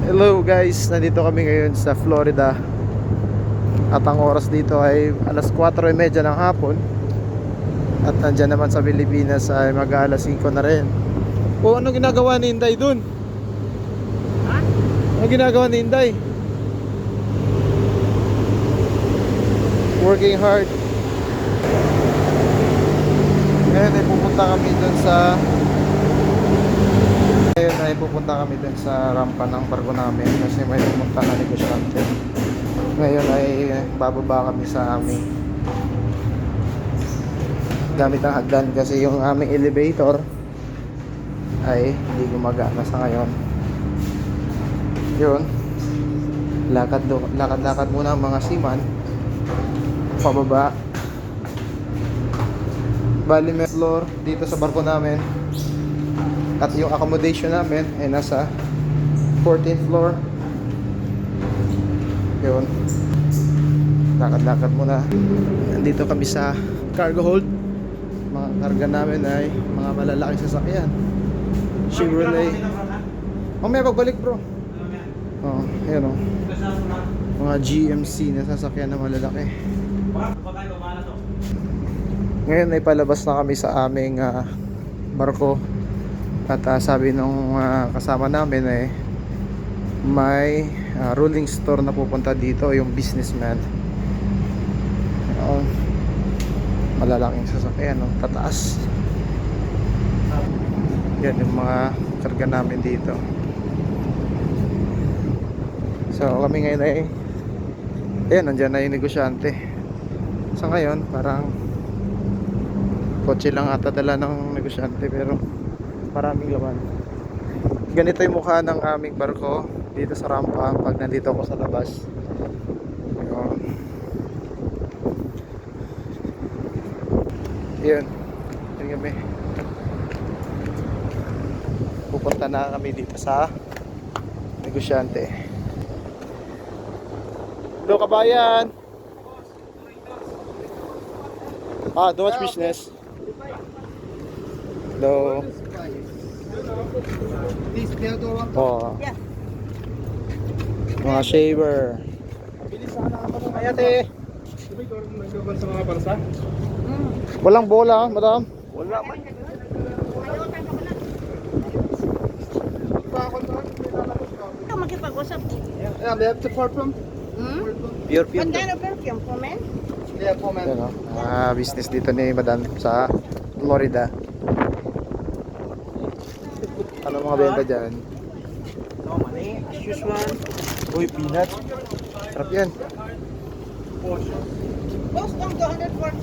Hello guys, nandito kami ngayon sa Florida. At ang oras dito ay alas 4:30 ng hapon. At nandyan naman sa Pilipinas ay mag-alas 5 na rin. O ano ginagawa ni Inday dun? Ha? Ano ginagawa ni Inday? Working hard. Ngayon ay pupunta kami dun sa rampa ng barko namin kasi may pumunta na negosyante. Ngayon ay bababa kami sa aming gamit ang hagdan kasi yung aming elevator ay hindi gumagana sa ngayon. Yun, lakad muna ang mga seaman pababa. Bali may floor dito sa barko namin at yung accommodation namin ay nasa 14th floor. Yun, lakad muna. Nandito kami sa cargo hold. Mga karga namin ay mga malalaking sasakyan. Chevrolet. May pagbalik bro. Oh, ayun oh. Mga GMC na sasakyan na malalaki. Ngayon ay palabas na kami sa aming barko. At sabi nung kasama namin ay may rolling store na pupunta dito, yung businessman. Malalaking sasakyan, no? Tataas. Yan yung mga karga namin dito. So kami ngayon ay ayan, nandyan na yung negosyante. Sa ngayon parang kotse lang ata dala ng negosyante pero maraming laman. Ganito yung mukha ng aming barko dito sa rampa pag nandito ako sa labas. Yun, yun kami. Pupunta na kami dito sa negosyante. Hello kabayan. Do much business? Hello. Oh. Yeah. Mga shaver. Bilis sana ako ng mayate. Diba ikaw rin naglaban sa mga bansa? Walang bola, madam. Wala man. Ito makipag-usap. Yeah, they have the perfume. Pure What kind of perfume for men? Yeah, po man. Yan, business dito ni madam sa Florida. Ano mga benta dyan? No money. Choose one. Uy, peanut. Sarap yan. Post on 240.